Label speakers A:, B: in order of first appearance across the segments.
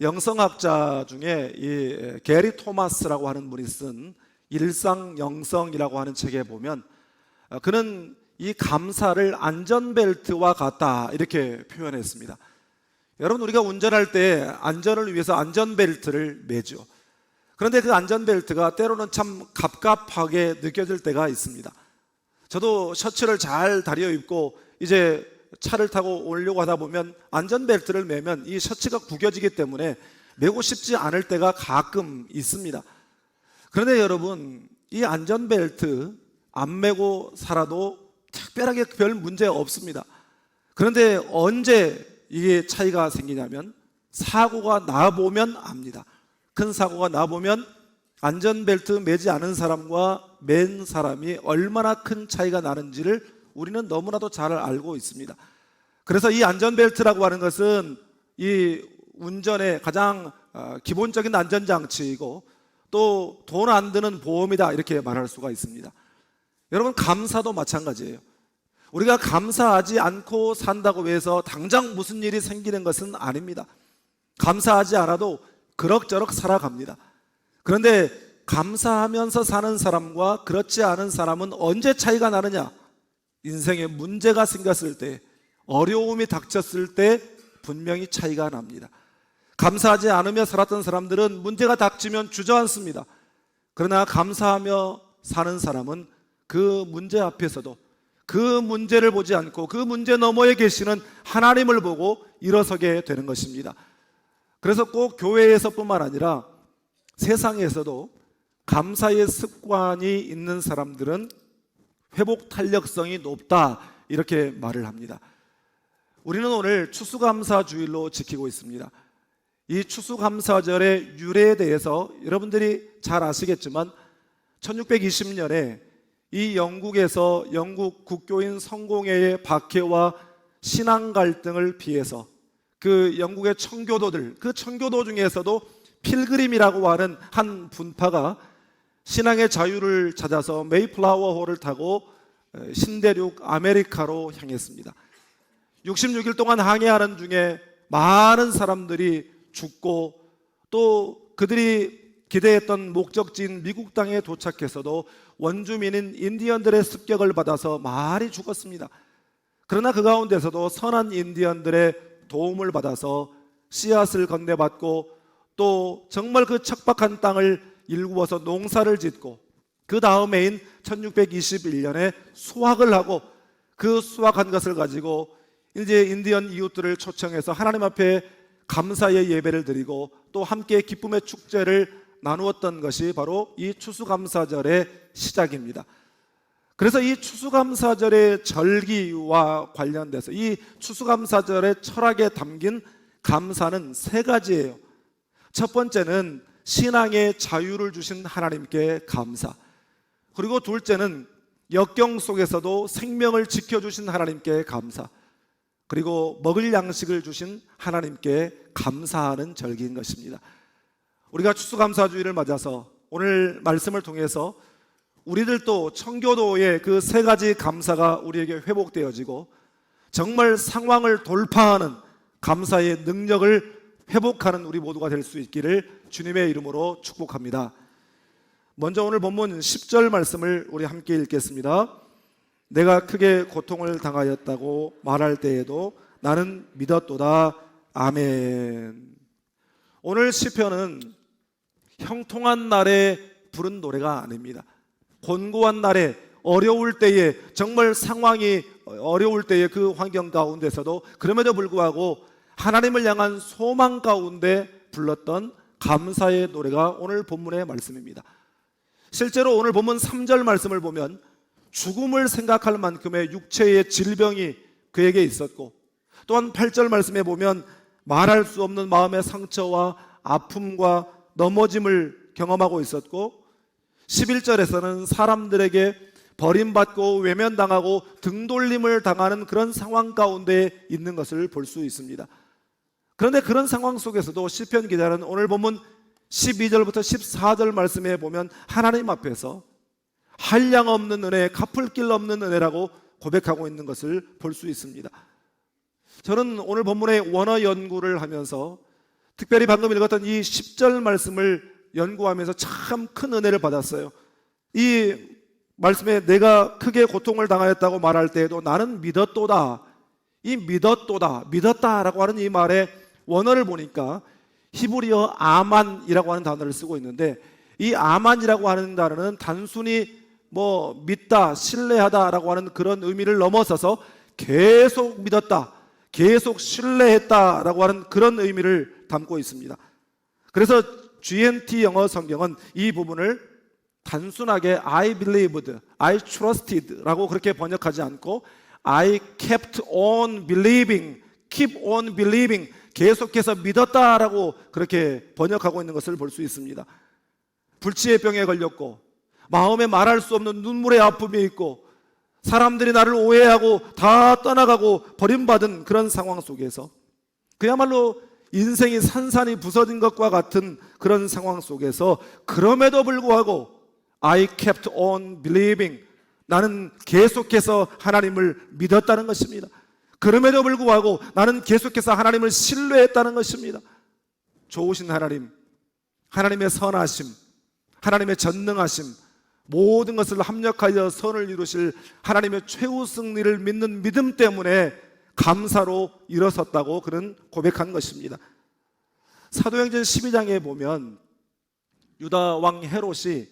A: 영성학자 중에 이 게리 토마스라고 하는 분이 쓴 일상영성이라고 하는 책에 보면 그는 이 감사를 안전벨트와 같다 이렇게 표현했습니다. 여러분, 우리가 운전할 때 안전을 위해서 안전벨트를 매죠. 그런데 그 안전벨트가 때로는 참 갑갑하게 느껴질 때가 있습니다. 저도 셔츠를 잘 다려 입고 이제 차를 타고 오려고 하다 보면 안전벨트를 매면 이 셔츠가 구겨지기 때문에 매고 싶지 않을 때가 가끔 있습니다. 그런데 여러분, 이 안전벨트 안 매고 살아도 특별하게 별 문제 없습니다. 그런데 언제 이게 차이가 생기냐면 사고가 나보면 압니다. 큰 사고가 나보면 안전벨트 매지 않은 사람과 맨 사람이 얼마나 큰 차이가 나는지를 우리는 너무나도 잘 알고 있습니다. 그래서 이 안전벨트라고 하는 것은 이 운전의 가장 기본적인 안전장치이고 또 돈 안 드는 보험이다 이렇게 말할 수가 있습니다. 여러분, 감사도 마찬가지예요. 우리가 감사하지 않고 산다고 해서 당장 무슨 일이 생기는 것은 아닙니다. 감사하지 않아도 그럭저럭 살아갑니다. 그런데 감사하면서 사는 사람과 그렇지 않은 사람은 언제 차이가 나느냐? 인생에 문제가 생겼을 때, 어려움이 닥쳤을 때 분명히 차이가 납니다. 감사하지 않으며 살았던 사람들은 문제가 닥치면 주저앉습니다. 그러나 감사하며 사는 사람은 그 문제 앞에서도 그 문제를 보지 않고 그 문제 너머에 계시는 하나님을 보고 일어서게 되는 것입니다. 그래서 꼭 교회에서뿐만 아니라 세상에서도 감사의 습관이 있는 사람들은 회복 탄력성이 높다 이렇게 말을 합니다. 우리는 오늘 추수감사주일로 지키고 있습니다. 이 추수감사절의 유래에 대해서 여러분들이 잘 아시겠지만 1620년에 이 영국에서 영국 국교인 성공회의 박해와 신앙 갈등을 피해서 그 영국의 청교도들, 그 청교도 중에서도 필그림이라고 하는 한 분파가 신앙의 자유를 찾아서 메이플라워호를 타고 신대륙 아메리카로 향했습니다. 66일 동안 항해하는 중에 많은 사람들이 죽고 또 그들이 기대했던 목적지인 미국 땅에 도착해서도 원주민인 인디언들의 습격을 받아서 많이 죽었습니다. 그러나 그 가운데서도 선한 인디언들의 도움을 받아서 씨앗을 건네받고 또 정말 그 척박한 땅을 일구어서 농사를 짓고 그 다음해인 1621년에 수확을 하고 그 수확한 것을 가지고 이제 인디언 이웃들을 초청해서 하나님 앞에 감사의 예배를 드리고 또 함께 기쁨의 축제를 나누었던 것이 바로 이 추수감사절의 시작입니다. 그래서 이 추수감사절의 절기와 관련돼서 이 추수감사절의 철학에 담긴 감사는 세 가지예요. 첫 번째는 신앙의 자유를 주신 하나님께 감사, 그리고 둘째는 역경 속에서도 생명을 지켜주신 하나님께 감사, 그리고 먹을 양식을 주신 하나님께 감사하는 절기인 것입니다. 우리가 추수감사주일을 맞아서 오늘 말씀을 통해서 우리들도 청교도의 그 세 가지 감사가 우리에게 회복되어지고 정말 상황을 돌파하는 감사의 능력을 회복하는 우리 모두가 될 수 있기를 주님의 이름으로 축복합니다. 먼저 오늘 본문 10절 말씀을 우리 함께 읽겠습니다. 내가 크게 고통을 당하였다고 말할 때에도 나는 믿었도다. 아멘. 오늘 시편은 형통한 날에 부른 노래가 아닙니다. 곤고한 날에, 어려울 때에, 정말 상황이 어려울 때의 그 환경 가운데서도 그럼에도 불구하고 하나님을 향한 소망 가운데 불렀던 감사의 노래가 오늘 본문의 말씀입니다. 실제로 오늘 본문 3절 말씀을 보면 죽음을 생각할 만큼의 육체의 질병이 그에게 있었고, 또한 8절 말씀에 보면 말할 수 없는 마음의 상처와 아픔과 넘어짐을 경험하고 있었고, 11절에서는 사람들에게 버림받고 외면당하고 등돌림을 당하는 그런 상황 가운데 있는 것을 볼 수 있습니다. 그런데 그런 상황 속에서도 시편 기자는 오늘 본문 12절부터 14절 말씀에 보면 하나님 앞에서 한량 없는 은혜, 갚을 길 없는 은혜라고 고백하고 있는 것을 볼 수 있습니다. 저는 오늘 본문의 원어 연구를 하면서 특별히 방금 읽었던 이 10절 말씀을 연구하면서 참 큰 은혜를 받았어요. 이 말씀에 내가 크게 고통을 당하였다고 말할 때에도 나는 믿었도다. 이 믿었다라고 하는 이 말의 원어를 보니까 히브리어 아만이라고 하는 단어를 쓰고 있는데, 이 아만이라고 하는 단어는 단순히 믿다, 신뢰하다라고 하는 그런 의미를 넘어서서 계속 믿었다, 계속 신뢰했다라고 하는 그런 의미를 담고 있습니다. 그래서 GNT 영어 성경은 이 부분을 단순하게 I believed, I trusted라고 그렇게 번역하지 않고 I kept on believing, keep on believing, 계속해서 믿었다라고 그렇게 번역하고 있는 것을 볼 수 있습니다. 불치의 병에 걸렸고 마음에 말할 수 없는 눈물의 아픔이 있고 사람들이 나를 오해하고 다 떠나가고 버림받은 그런 상황 속에서 그야말로 인생이 산산이 부서진 것과 같은 그런 상황 속에서 그럼에도 불구하고 I kept on believing, 나는 계속해서 하나님을 믿었다는 것입니다. 그럼에도 불구하고 나는 계속해서 하나님을 신뢰했다는 것입니다. 좋으신 하나님, 하나님의 선하심, 하나님의 전능하심, 모든 것을 합력하여 선을 이루실 하나님의 최후 승리를 믿는 믿음 때문에 감사로 일어섰다고 그는 고백한 것입니다. 사도행전 12장에 보면 유다 왕 헤롯이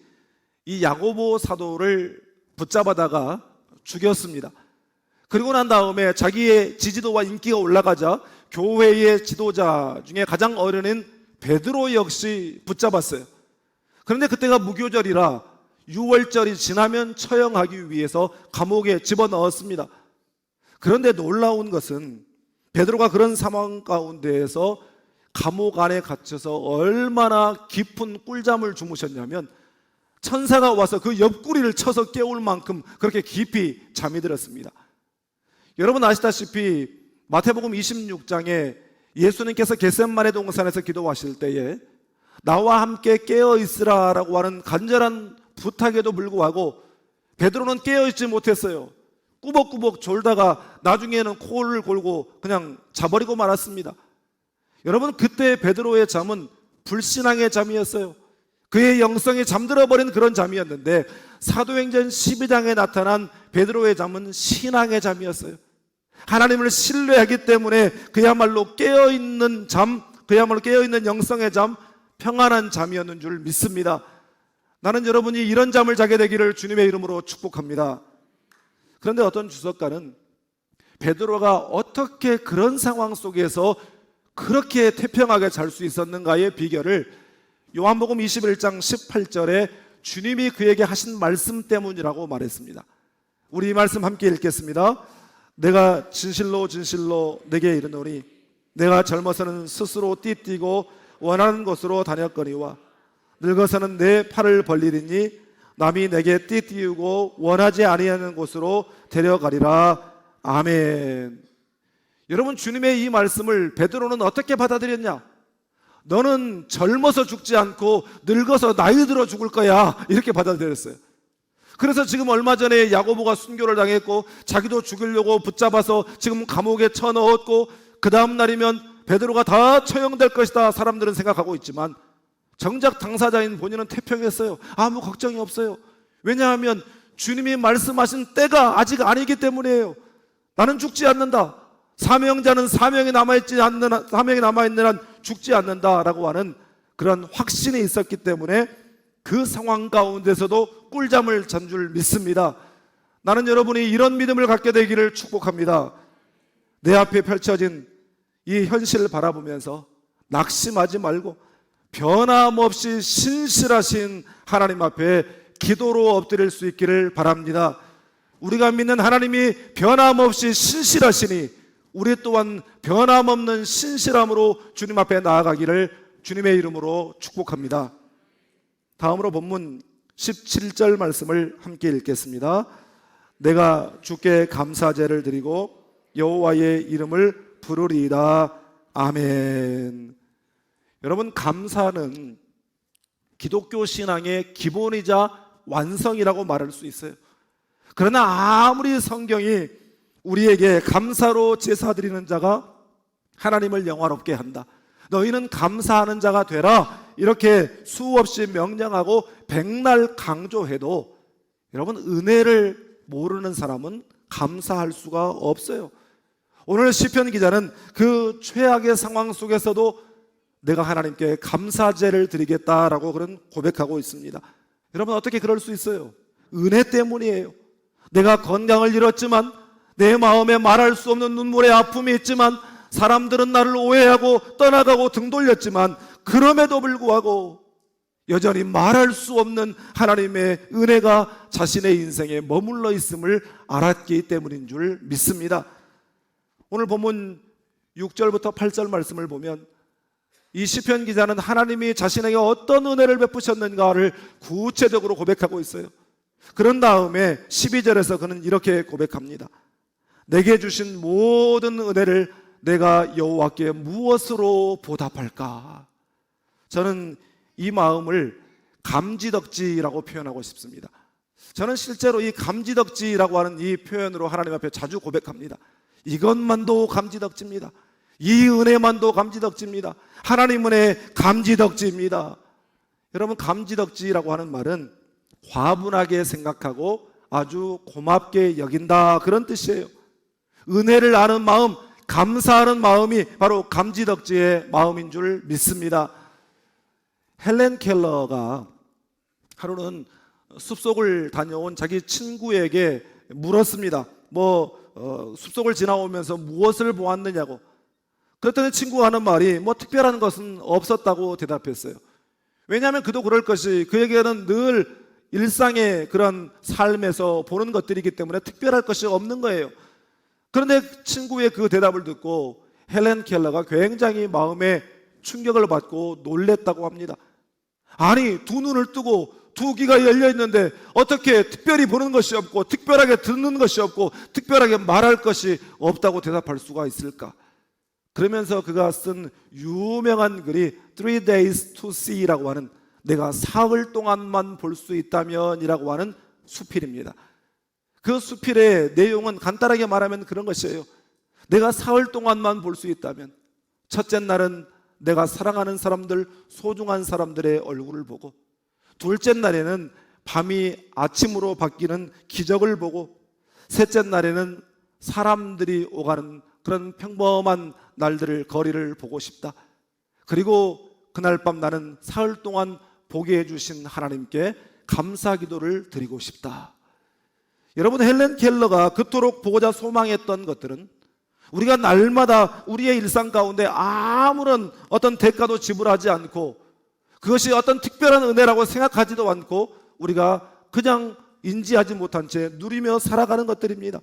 A: 이 야고보 사도를 붙잡아다가 죽였습니다. 그리고 난 다음에 자기의 지지도와 인기가 올라가자 교회의 지도자 중에 가장 어른인 베드로 역시 붙잡았어요. 그런데 그때가 무교절이라 유월절이 지나면 처형하기 위해서 감옥에 집어넣었습니다. 그런데 놀라운 것은 베드로가 그런 상황 가운데에서 감옥 안에 갇혀서 얼마나 깊은 꿀잠을 주무셨냐면 천사가 와서 그 옆구리를 쳐서 깨울 만큼 그렇게 깊이 잠이 들었습니다. 여러분 아시다시피 마태복음 26장에 예수님께서 겟세마네 동산에서 기도하실 때에 나와 함께 깨어 있으라라고 하는 간절한 부탁에도 불구하고 베드로는 깨어 있지 못했어요. 꾸벅꾸벅 졸다가 나중에는 코를 골고 그냥 자버리고 말았습니다. 여러분 그때 베드로의 잠은 불신앙의 잠이었어요. 그의 영성이 잠들어 버린 그런 잠이었는데 사도행전 12장에 나타난 베드로의 잠은 신앙의 잠이었어요. 하나님을 신뢰하기 때문에 그야말로 깨어있는 잠, 그야말로 깨어있는 영성의 잠, 평안한 잠이었는 줄 믿습니다. 나는 여러분이 이런 잠을 자게 되기를 주님의 이름으로 축복합니다. 그런데 어떤 주석가는 베드로가 어떻게 그런 상황 속에서 그렇게 태평하게 잘 수 있었는가의 비결을 요한복음 21장 18절에 주님이 그에게 하신 말씀 때문이라고 말했습니다. 우리 이 말씀 함께 읽겠습니다. 내가 진실로 진실로 내게 이르노니 내가 젊어서는 스스로 띠뛰고 원하는 곳으로 다녔거니와 늙어서는 내 팔을 벌리리니 남이 내게 띠띠우고 원하지 아니하는 곳으로 데려가리라. 아멘. 여러분 주님의 이 말씀을 베드로는 어떻게 받아들였냐? 너는 젊어서 죽지 않고 늙어서 나이 들어 죽을 거야, 이렇게 받아들였어요. 그래서 지금 얼마 전에 야고보가 순교를 당했고 자기도 죽이려고 붙잡아서 지금 감옥에 쳐넣었고 그 다음 날이면 베드로가 다 처형될 것이다 사람들은 생각하고 있지만 정작 당사자인 본인은 태평했어요. 아무 걱정이 없어요. 왜냐하면 주님이 말씀하신 때가 아직 아니기 때문이에요. 나는 죽지 않는다. 사명자는 사명이 남아있는 한 죽지 않는다라고 하는 그런 확신이 있었기 때문에 그 상황 가운데서도 꿀잠을 잔 줄 믿습니다. 나는 여러분이 이런 믿음을 갖게 되기를 축복합니다. 내 앞에 펼쳐진 이 현실을 바라보면서 낙심하지 말고 변함없이 신실하신 하나님 앞에 기도로 엎드릴 수 있기를 바랍니다. 우리가 믿는 하나님이 변함없이 신실하시니 우리 또한 변함없는 신실함으로 주님 앞에 나아가기를 주님의 이름으로 축복합니다. 다음으로 본문 17절 말씀을 함께 읽겠습니다. 내가 주께 감사제를 드리고 여호와의 이름을 부르리이다. 아멘. 여러분 감사는 기독교 신앙의 기본이자 완성이라고 말할 수 있어요. 그러나 아무리 성경이 우리에게 감사로 제사드리는 자가 하나님을 영화롭게 한다, 너희는 감사하는 자가 되라. 이렇게 수없이 명령하고 백날 강조해도 여러분, 은혜를 모르는 사람은 감사할 수가 없어요. 오늘 시편 기자는 그 최악의 상황 속에서도 내가 하나님께 감사제를 드리겠다라고 그런 고백하고 있습니다. 여러분, 어떻게 그럴 수 있어요? 은혜 때문이에요. 내가 건강을 잃었지만, 내 마음에 말할 수 없는 눈물의 아픔이 있지만, 사람들은 나를 오해하고 떠나가고 등 돌렸지만, 그럼에도 불구하고 여전히 말할 수 없는 하나님의 은혜가 자신의 인생에 머물러 있음을 알았기 때문인 줄 믿습니다. 오늘 본문 6절부터 8절 말씀을 보면 이 시편 기자는 하나님이 자신에게 어떤 은혜를 베푸셨는가를 구체적으로 고백하고 있어요. 그런 다음에 12절에서 그는 이렇게 고백합니다. 내게 주신 모든 은혜를 내가 여호와께 무엇으로 보답할까? 저는 이 마음을 감지덕지라고 표현하고 싶습니다. 저는 실제로 이 감지덕지라고 하는 이 표현으로 하나님 앞에 자주 고백합니다. 이것만도 감지덕지입니다. 이 은혜만도 감지덕지입니다. 하나님 은혜 감지덕지입니다. 여러분, 감지덕지라고 하는 말은 과분하게 생각하고 아주 고맙게 여긴다, 그런 뜻이에요. 은혜를 아는 마음, 감사하는 마음이 바로 감지덕지의 마음인 줄 믿습니다. 헬렌 켈러가 하루는 숲속을 다녀온 자기 친구에게 물었습니다. 숲속을 지나오면서 무엇을 보았느냐고. 그랬더니 친구가 하는 말이 특별한 것은 없었다고 대답했어요. 왜냐하면 그도 그럴 것이, 그에게는 늘 일상의 그런 삶에서 보는 것들이기 때문에 특별할 것이 없는 거예요. 그런데 친구의 그 대답을 듣고 헬렌 켈러가 굉장히 마음에 충격을 받고 놀랬다고 합니다. 아니, 두 눈을 뜨고 두 귀가 열려 있는데 어떻게 특별히 보는 것이 없고 특별하게 듣는 것이 없고 특별하게 말할 것이 없다고 대답할 수가 있을까? 그러면서 그가 쓴 유명한 글이 3 days to see라고 하는, 내가 사흘 동안만 볼 수 있다면 이라고 하는 수필입니다. 그 수필의 내용은 간단하게 말하면 그런 것이에요. 내가 사흘 동안만 볼 수 있다면, 첫째 날은 내가 사랑하는 사람들, 소중한 사람들의 얼굴을 보고, 둘째 날에는 밤이 아침으로 바뀌는 기적을 보고, 셋째 날에는 사람들이 오가는 그런 평범한 날들을, 거리를 보고 싶다. 그리고 그날 밤 나는 사흘 동안 보게 해주신 하나님께 감사 기도를 드리고 싶다. 여러분, 헬렌 켈러가 그토록 보고자 소망했던 것들은 우리가 날마다 우리의 일상 가운데 아무런 어떤 대가도 지불하지 않고, 그것이 어떤 특별한 은혜라고 생각하지도 않고 우리가 그냥 인지하지 못한 채 누리며 살아가는 것들입니다.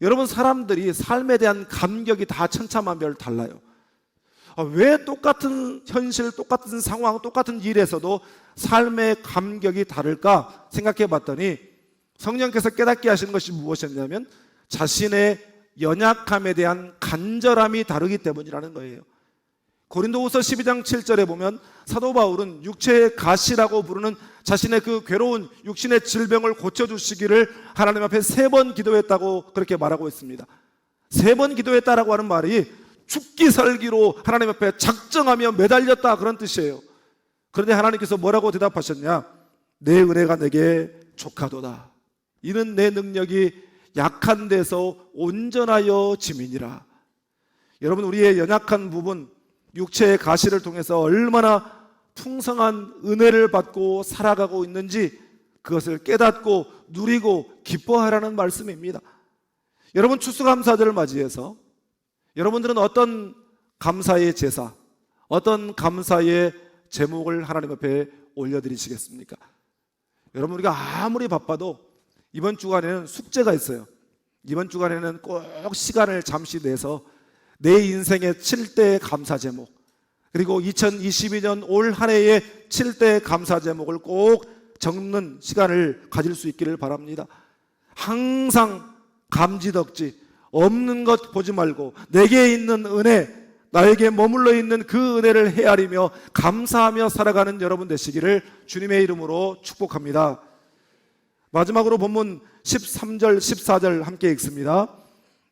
A: 여러분, 사람들이 삶에 대한 감격이 다 천차만별 달라요. 왜 똑같은 현실, 똑같은 상황, 똑같은 일에서도 삶의 감격이 다를까 생각해 봤더니 성령께서 깨닫게 하시는 것이 무엇이었냐면 자신의 연약함에 대한 간절함이 다르기 때문이라는 거예요. 고린도후서 12장 7절에 보면 사도 바울은 육체의 가시라고 부르는 자신의 그 괴로운 육신의 질병을 고쳐주시기를 하나님 앞에 3번 기도했다고 그렇게 말하고 있습니다. 3번 기도했다라고 하는 말이 죽기 살기로 하나님 앞에 작정하며 매달렸다, 그런 뜻이에요. 그런데 하나님께서 뭐라고 대답하셨냐? 내 은혜가 내게 족하도다. 이는 내 능력이 약한 데서 온전하여 짐이니라. 여러분, 우리의 연약한 부분, 육체의 가시를 통해서 얼마나 풍성한 은혜를 받고 살아가고 있는지 그것을 깨닫고 누리고 기뻐하라는 말씀입니다. 여러분, 추수감사절을 맞이해서 여러분들은 어떤 감사의 제사, 어떤 감사의 제목을 하나님 앞에 올려드리시겠습니까? 여러분, 우리가 아무리 바빠도 이번 주간에는 숙제가 있어요. 이번 주간에는 꼭 시간을 잠시 내서 내 인생의 7대 감사 제목, 그리고 2022년 올 한 해의 7대 감사 제목을 꼭 적는 시간을 가질 수 있기를 바랍니다. 항상 감지덕지, 없는 것 보지 말고 내게 있는 은혜, 나에게 머물러 있는 그 은혜를 헤아리며 감사하며 살아가는 여러분 되시기를 주님의 이름으로 축복합니다. 마지막으로 본문 13절 14절 함께 읽습니다.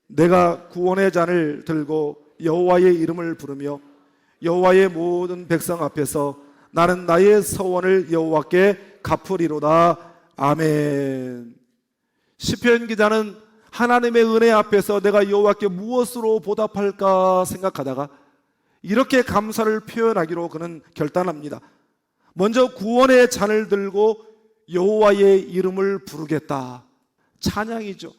A: 내가 구원의 잔을 들고 여호와의 이름을 부르며 여호와의 모든 백성 앞에서 나는 나의 서원을 여호와께 갚으리로다. 아멘. 시편 기자는 하나님의 은혜 앞에서 내가 여호와께 무엇으로 보답할까 생각하다가 이렇게 감사를 표현하기로 그는 결단합니다. 먼저 구원의 잔을 들고 여호와의 이름을 부르겠다. 찬양이죠.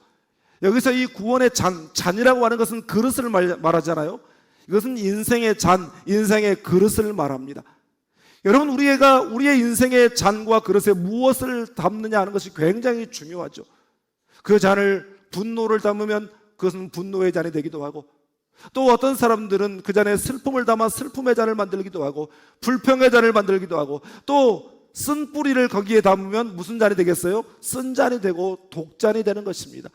A: 여기서 이 구원의 잔이라고 하는 것은 그릇을 말하잖아요. 이것은 인생의 잔, 인생의 그릇을 말합니다. 여러분, 우리가 우리의 인생의 잔과 그릇에 무엇을 담느냐 하는 것이 굉장히 중요하죠. 그 잔을 분노를 담으면 그것은 분노의 잔이 되기도 하고, 또 어떤 사람들은 그 잔에 슬픔을 담아 슬픔의 잔을 만들기도 하고, 불평의 잔을 만들기도 하고, 또 쓴 뿌리를 거기에 담으면 무슨 잔이 되겠어요? 쓴 잔이 되고 독잔이 되는 것입니다.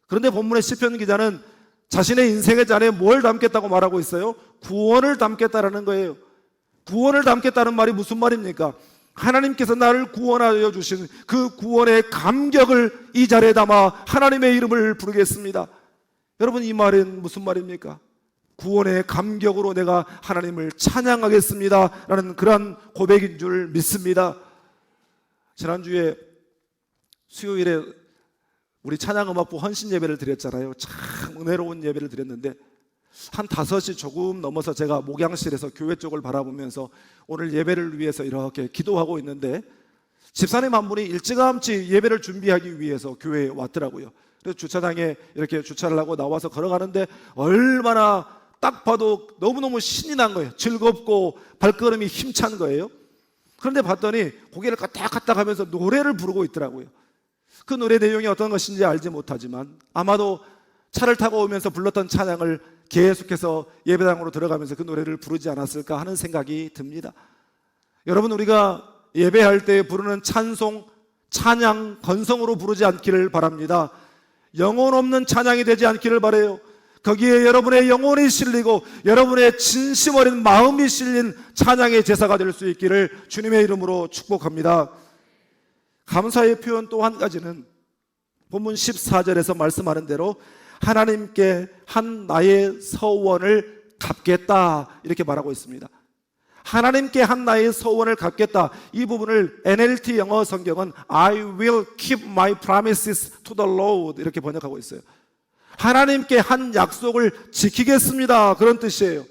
A: 그런데 본문의 시편 기자는 자신의 인생의 잔에 뭘 담겠다고 말하고 있어요? 구원을 담겠다라는 거예요. 구원을 담겠다는 말이 무슨 말입니까? 하나님께서 나를 구원하여 주신 그 구원의 감격을 이 잔에 담아 하나님의 이름을 부르겠습니다. 여러분, 이 말은 무슨 말입니까? 구원의 감격으로 내가 하나님을 찬양하겠습니다 라는 그러한 고백인 줄 믿습니다. 지난주에 수요일에 우리 찬양음악부 헌신 예배를 드렸잖아요. 참 은혜로운 예배를 드렸는데 한 5시 조금 넘어서 제가 목양실에서 교회 쪽을 바라보면서 오늘 예배를 위해서 이렇게 기도하고 있는데 집사님 한 분이 일찌감치 예배를 준비하기 위해서 교회에 왔더라고요. 그래서 주차장에 이렇게 주차를 하고 나와서 걸어가는데 얼마나 딱 봐도 너무너무 신이 난 거예요. 즐겁고 발걸음이 힘찬 거예요. 그런데 봤더니 고개를 까딱까딱 하면서 노래를 부르고 있더라고요. 그 노래 내용이 어떤 것인지 알지 못하지만 아마도 차를 타고 오면서 불렀던 찬양을 계속해서 예배당으로 들어가면서 그 노래를 부르지 않았을까 하는 생각이 듭니다. 여러분, 우리가 예배할 때 부르는 찬송, 찬양, 건성으로 부르지 않기를 바랍니다. 영혼 없는 찬양이 되지 않기를 바라요. 거기에 여러분의 영혼이 실리고 여러분의 진심 어린 마음이 실린 찬양의 제사가 될 수 있기를 주님의 이름으로 축복합니다. 감사의 표현 또 한 가지는 본문 14절에서 말씀하는 대로 하나님께 한 나의 서원을 갚겠다 이렇게 말하고 있습니다. 하나님께 한 나의 서원을 갚겠다, 이 부분을 NLT 영어 성경은 I will keep my promises to the Lord 이렇게 번역하고 있어요. 하나님께 한 약속을 지키겠습니다, 그런 뜻이에요.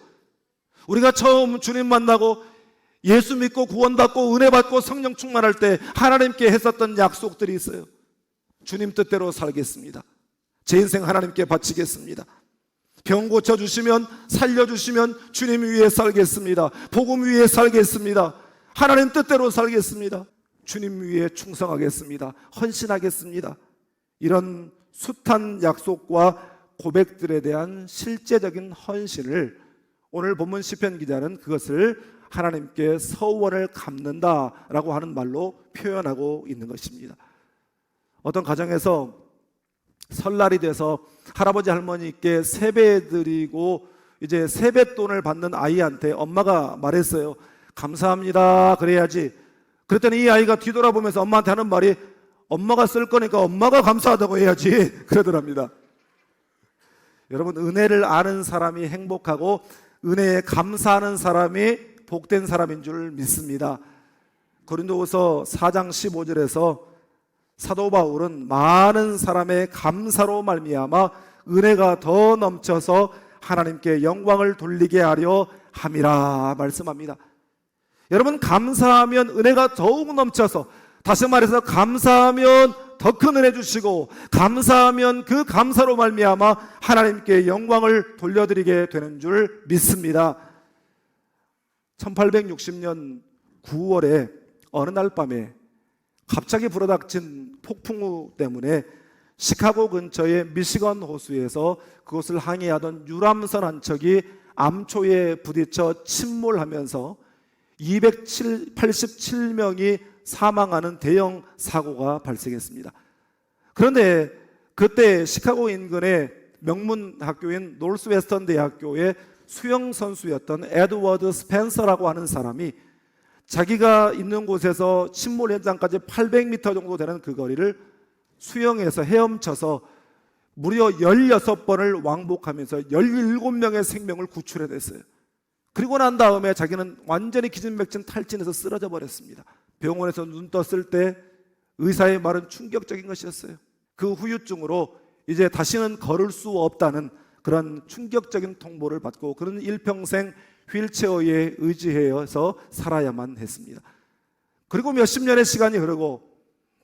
A: 우리가 처음 주님 만나고 예수 믿고 구원받고 은혜 받고 성령 충만할 때 하나님께 했었던 약속들이 있어요. 주님 뜻대로 살겠습니다. 제 인생 하나님께 바치겠습니다. 병 고쳐주시면, 살려주시면 주님 위에 살겠습니다. 복음 위에 살겠습니다. 하나님 뜻대로 살겠습니다. 주님 위에 충성하겠습니다. 헌신하겠습니다. 이런 숱한 약속과 고백들에 대한 실제적인 헌신을 오늘 본문 시편 기자는 그것을 하나님께 서원을 갚는다라고 하는 말로 표현하고 있는 것입니다. 어떤 가정에서 설날이 돼서 할아버지 할머니께 세배 드리고 이제 세뱃돈을 받는 아이한테 엄마가 말했어요. 감사합니다 그래야지. 그랬더니 이 아이가 뒤돌아보면서 엄마한테 하는 말이 엄마가 쓸 거니까 엄마가 감사하다고 해야지 그러더랍니다. 여러분, 은혜를 아는 사람이 행복하고 은혜에 감사하는 사람이 복된 사람인 줄 믿습니다. 고린도후서 4장 15절에서 사도 바울은 많은 사람의 감사로 말미암아 은혜가 더 넘쳐서 하나님께 영광을 돌리게 하려 함이라 말씀합니다. 여러분, 감사하면 은혜가 더욱 넘쳐서, 다시 말해서 감사하면 더 큰 은혜 주시고 감사하면 그 감사로 말미암아 하나님께 영광을 돌려드리게 되는 줄 믿습니다. 1860년 9월에 어느 날 밤에 갑자기 불어닥친 폭풍우 때문에 시카고 근처의 미시건 호수에서 그곳을 항해하던 유람선 한 척이 암초에 부딪혀 침몰하면서 287명이 사망하는 대형 사고가 발생했습니다. 그런데 그때 시카고 인근의 명문 학교인 노스웨스턴 대학교의 수영 선수였던 에드워드 스펜서라고 하는 사람이 자기가 있는 곳에서 침몰 현장까지 800m 정도 되는 그 거리를 수영해서 헤엄쳐서 무려 16번을 왕복하면서 17명의 생명을 구출해냈어요. 그리고 난 다음에 자기는 완전히 기진맥진 탈진해서 쓰러져 버렸습니다. 병원에서 눈 떴을 때 의사의 말은 충격적인 것이었어요. 그 후유증으로 이제 다시는 걸을 수 없다는 그런 충격적인 통보를 받고 그는 일평생 휠체어에 의지해서 살아야만 했습니다. 그리고 몇십 년의 시간이 흐르고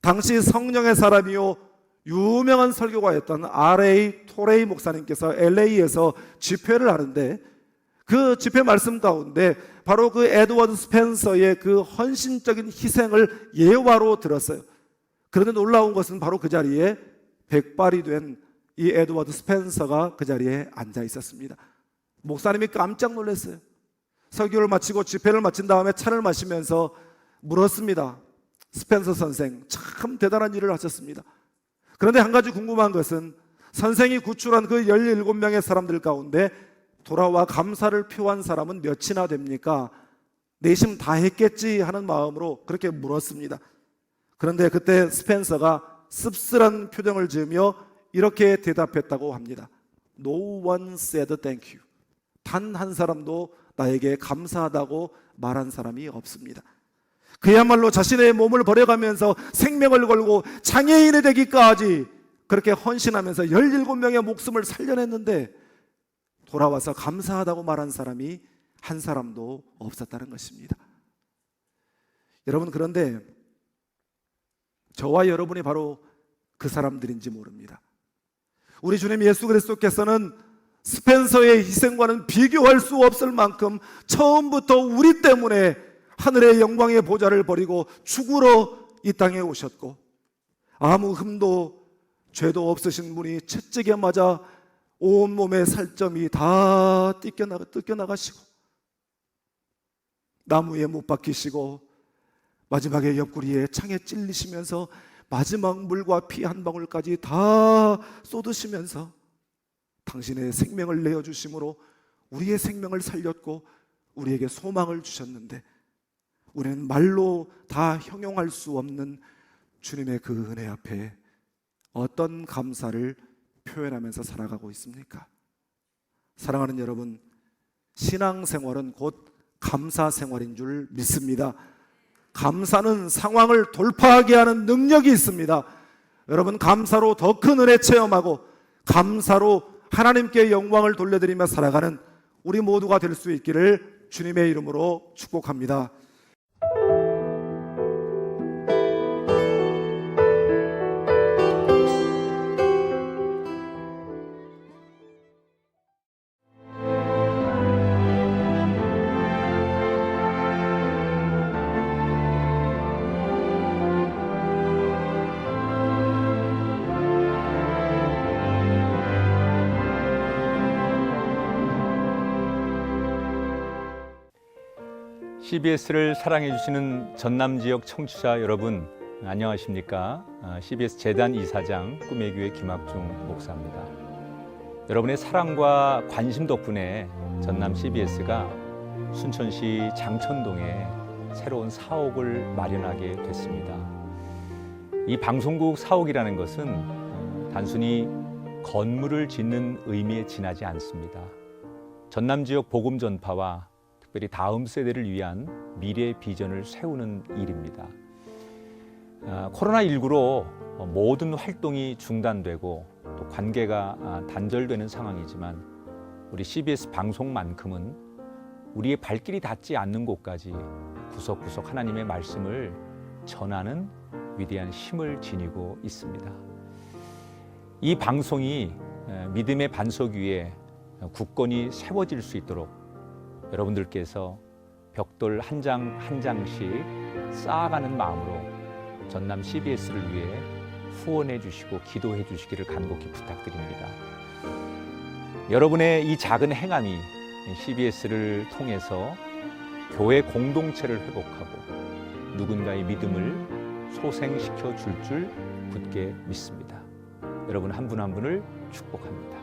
A: 당시 성령의 사람이요 유명한 설교가였던 R.A. 토레이 목사님께서 LA에서 집회를 하는데 그 집회 말씀 가운데 바로 그 에드워드 스펜서의 그 헌신적인 희생을 예화로 들었어요. 그런데 놀라운 것은 바로 그 자리에 백발이 된 이 에드워드 스펜서가 그 자리에 앉아 있었습니다. 목사님이 깜짝 놀랐어요. 설교를 마치고 집회를 마친 다음에 차를 마시면서 물었습니다. 스펜서 선생, 참 대단한 일을 하셨습니다. 그런데 한 가지 궁금한 것은 선생이 구출한 그 17명의 사람들 가운데 돌아와 감사를 표한 사람은 몇이나 됩니까? 내심 다 했겠지 하는 마음으로 그렇게 물었습니다. 그런데 그때 스펜서가 씁쓸한 표정을 지으며 이렇게 대답했다고 합니다. No one said thank you. 단 한 사람도 나에게 감사하다고 말한 사람이 없습니다. 그야말로 자신의 몸을 버려가면서 생명을 걸고 장애인이 되기까지 그렇게 헌신하면서 17명의 목숨을 살려냈는데 돌아와서 감사하다고 말한 사람이 한 사람도 없었다는 것입니다. 여러분, 그런데 저와 여러분이 바로 그 사람들인지 모릅니다. 우리 주님 예수 그리스도께서는 스펜서의 희생과는 비교할 수 없을 만큼 처음부터 우리 때문에 하늘의 영광의 보좌를 버리고 죽으러 이 땅에 오셨고 아무 흠도 죄도 없으신 분이 채찍에 맞아 온몸의 살점이 다 뜯겨나가시고 나무에 못 박히시고 마지막에 옆구리에 창에 찔리시면서 마지막 물과 피 한 방울까지 다 쏟으시면서 당신의 생명을 내어주심으로 우리의 생명을 살렸고 우리에게 소망을 주셨는데 우리는 말로 다 형용할 수 없는 주님의 그 은혜 앞에 어떤 감사를 표현하면서 살아가고 있습니까? 사랑하는 여러분, 신앙생활은 곧 감사생활인 줄 믿습니다. 감사는 상황을 돌파하게 하는 능력이 있습니다. 여러분, 감사로 더 큰 은혜 체험하고 감사로 하나님께 영광을 돌려드리며 살아가는 우리 모두가 될 수 있기를 주님의 이름으로 축복합니다.
B: CBS를 사랑해 주시는 전남 지역 청취자 여러분, 안녕하십니까? CBS 재단 이사장 꿈의 교회 김학중 목사입니다. 여러분의 사랑과 관심 덕분에 전남 CBS가 순천시 장천동에 새로운 사옥을 마련하게 됐습니다. 이 방송국 사옥이라는 것은 단순히 건물을 짓는 의미에 지나지 않습니다. 전남 지역 복음 전파와 특별히 다음 세대를 위한 미래 비전을 세우는 일입니다. 코로나19로 모든 활동이 중단되고 또 관계가 단절되는 상황이지만 우리 CBS 방송만큼은 우리의 발길이 닿지 않는 곳까지 구석구석 하나님의 말씀을 전하는 위대한 힘을 지니고 있습니다. 이 방송이 믿음의 반석 위에 굳건히 세워질 수 있도록 여러분들께서 벽돌 한 장 한 장씩 쌓아가는 마음으로 전남 CBS를 위해 후원해 주시고 기도해 주시기를 간곡히 부탁드립니다. 여러분의 이 작은 행함이 CBS를 통해서 교회 공동체를 회복하고 누군가의 믿음을 소생시켜 줄 굳게 믿습니다. 여러분 한 분 한 분을 축복합니다.